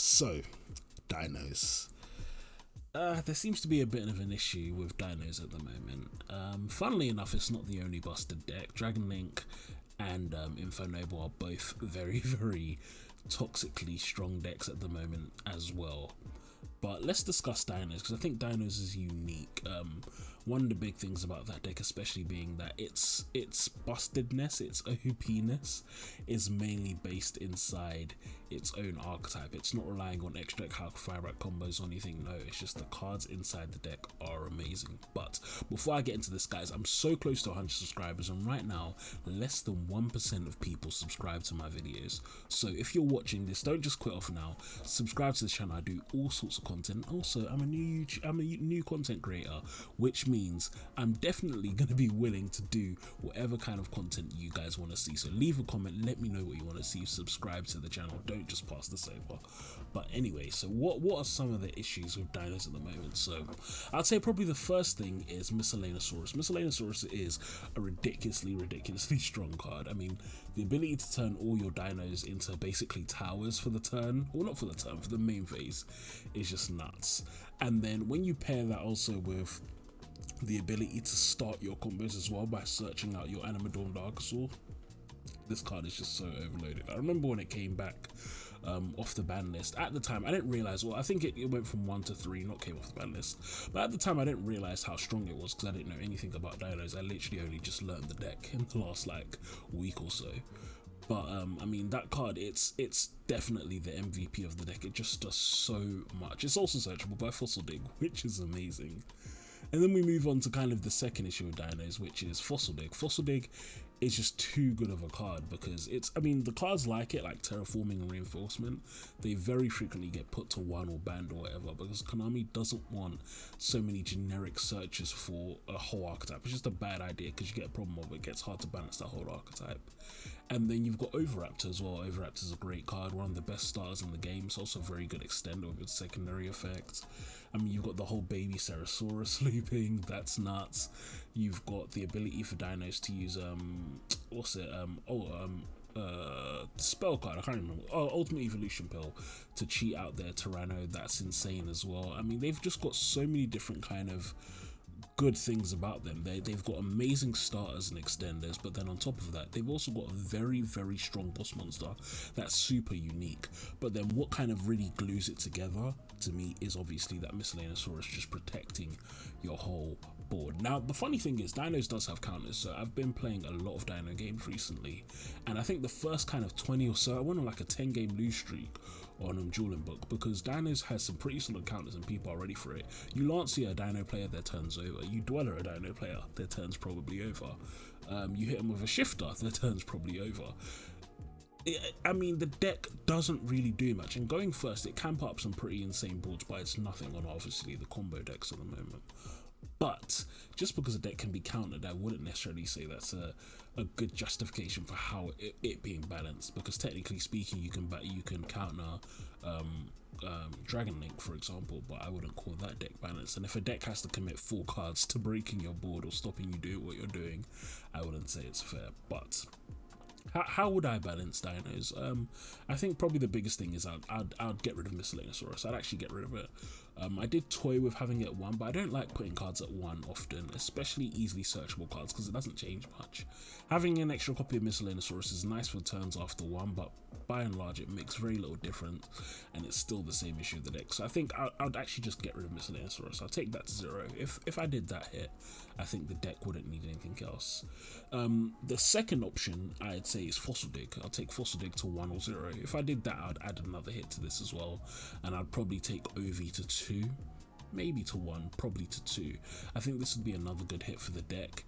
So, dinos. There seems to be a bit of an issue with dinos at the moment. Funnily enough, it's not the only busted deck. Dragon Link and Infernoble are both very, very toxically strong decks at the moment as well. But let's discuss Dinos, because I think Dinos is unique. One of the big things about that deck, especially being that its bustedness, its OP-ness, is mainly based inside its own archetype. It's not relying on extra fireback combos or anything. No, it's just the cards inside the deck are amazing. But before I get into this, guys, I'm so close to 100 subscribers, and right now less than 1% of people subscribe to my videos. So if you're watching this, don't just quit off now. Subscribe to the channel. I do all sorts of content. Also, I'm a new content creator, which means I'm definitely going to be willing to do whatever kind of content you guys want to see. So leave a comment, let me know what you want to see, subscribe to the channel, don't just pass this over. But anyway, so what are some of the issues with dinos at the moment? So I'd say probably the first thing is Miscellaneousaurus. Miscellaneousaurus is a ridiculously strong card. I mean, the ability to turn all your dinos into basically towers for the turn, or not for the turn, for the main phase, is just nuts. And then when you pair that also with the ability to start your combos as well by searching out your Animadorn Dinosaur, this card is just so overloaded. I remember when it came back off the ban list. At the time, I didn't realize, well, I think it went from 1 to 3, not came off the ban list. But at the time, I didn't realize how strong it was because I didn't know anything about dinos. I literally only just learned the deck in the last like week or so. But I mean, that card, it's definitely the MVP of the deck. It just does so much. It's also searchable by Fossil Dig, which is amazing. And then we move on to kind of the second issue of dinos, which is Fossil Dig. Fossil Dig is just too good of a card because I mean, the cards like it, like Terraforming and Reinforcement, they very frequently get put to 1 or banned or whatever because Konami doesn't want so many generic searches for a whole archetype. It's just a bad idea because you get a problem of it gets hard to balance that whole archetype. And then you've got Overraptor as well. Overraptor is a great card, one of the best starters in the game. It's also a very good extender with its secondary effects. I mean, you've got the whole baby Ceratosaurus looping, that's nuts. You've got the ability for dinos to use spell card, I can't remember. Ultimate Evolution Pill to cheat out their Tyranno, that's insane as well. I mean, they've just got so many different kind of good things about them. They've got amazing starters and extenders, but then on top of that, they've also got a very, very strong boss monster that's super unique. But then what kind of really glues it together to me is obviously that Miscellaneousaurus just protecting your whole board. Now, the funny thing is, Dinos does have counters, so I've been playing a lot of Dino games recently, and I think the first kind of 20 or so, I went on like a 10 game lose streak on Dueling Book because Dinos has some pretty solid counters and people are ready for it. You Lancia a Dino player, their turn's over. You Dweller a Dino player, their turn's probably over. You hit them with a Shifter, their turn's probably over. I mean, the deck doesn't really do much, and going first, it can put up some pretty insane boards, but it's nothing on obviously the combo decks at the moment. But just because a deck can be countered, I wouldn't necessarily say that's a good justification for how it being balanced, because technically speaking, you can counter Dragon Link, for example, but I wouldn't call that deck balanced. And if a deck has to commit 4 cards to breaking your board or stopping you do what you're doing, I wouldn't say it's fair. But how would I balance dinos? I think probably the biggest thing is I'd get rid of Miscellaneousaurus. I'd actually get rid of it. I did toy with having it at 1, but I don't like putting cards at 1 often, especially easily searchable cards, because it doesn't change much. Having an extra copy of Miscellaneousaurus is nice for turns after 1, but by and large it makes very little difference, and it's still the same issue of the deck. So I think I'd actually just get rid of Miscellaneousaurus. I'll take that to 0. If I did that hit, I think the deck wouldn't need anything else. The second option I'd say is Fossil Dig. I'll take Fossil Dig to 1 or 0. If I did that, I'd add another hit to this as well, and I'd probably take Ovi to 2, maybe to 1, probably to 2. I think this would be another good hit for the deck.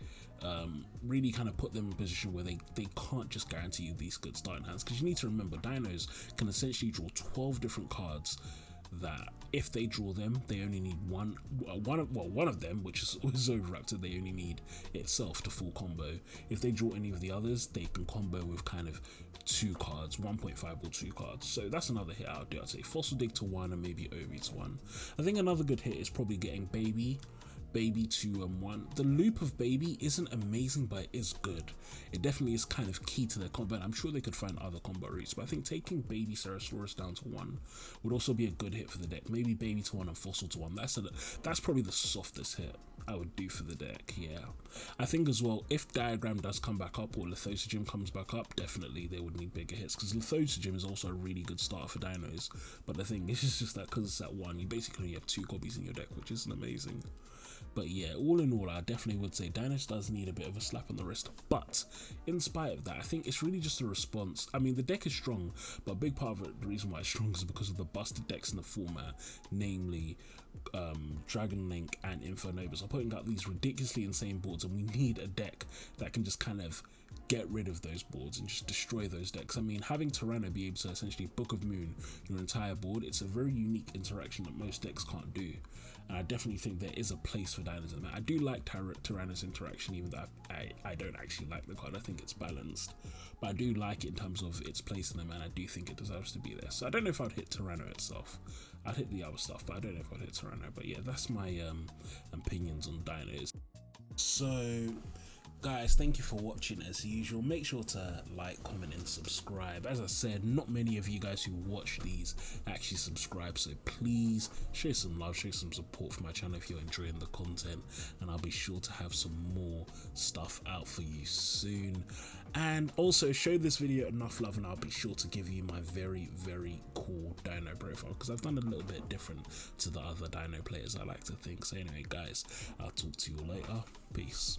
Really kind of put them in a position where they can't just guarantee you these good starting hands, because you need to remember dinos can essentially draw 12 different cards that if they draw them, they only need one of them, which is Overraptor, they only need itself to full combo. If they draw any of the others, they can combo with kind of 2 cards, 1.5 or 2 cards. So that's another hit I would do. I'd say Fossil Dig to 1 and maybe Ovi to 1. I think another good hit is probably getting Baby Baby 2 and 1. The loop of Baby isn't amazing, but it is good. It definitely is kind of key to their combat. I'm sure they could find other combat routes, but I think taking Baby Ceratosaurus down to 1 would also be a good hit for the deck. Maybe Baby to 1 and Fossil to 1. That's probably the softest hit I would do for the deck. Yeah, I think as well, if Diagram does come back up or Lithosogym comes back up, definitely they would need bigger hits, because Lithosogym is also a really good starter for Dinos. But the thing is just that because it's at 1, you basically only have 2 copies in your deck, which isn't amazing. But yeah, all in all, I definitely would say Dinos does need a bit of a slap on the wrist. But in spite of that, I think it's really just a response. I mean, the deck is strong, but a big part of it, the reason why it's strong is because of the busted decks in the format, namely Dragon Link and Infernobles are putting out these ridiculously insane boards, and we need a deck that can just kind of get rid of those boards and just destroy those decks. I mean, having Tyranno be able to essentially Book of Moon your entire board, it's a very unique interaction that most decks can't do. And I definitely think there is a place for Dinos in that. I do like Tyranno's interaction, even though I don't actually like the card. I think it's balanced, but I do like it in terms of its place in them, and I do think it deserves to be there. So I don't know if I'd hit Tyranno itself. I'd hit the other stuff, but I don't know if I'd hit Tyranno. But yeah, that's my opinions on Dinos. So guys, thank you for watching as usual. Make sure to like, comment and subscribe. As I said, not many of you guys who watch these actually subscribe, so please show some love, show some support for my channel if you're enjoying the content, and I'll be sure to have some more stuff out for you soon. And also show this video enough love and I'll be sure to give you my very, very cool dino profile, because I've done a little bit different to the other dino players, I like to think. So anyway guys, I'll talk to you later. Peace.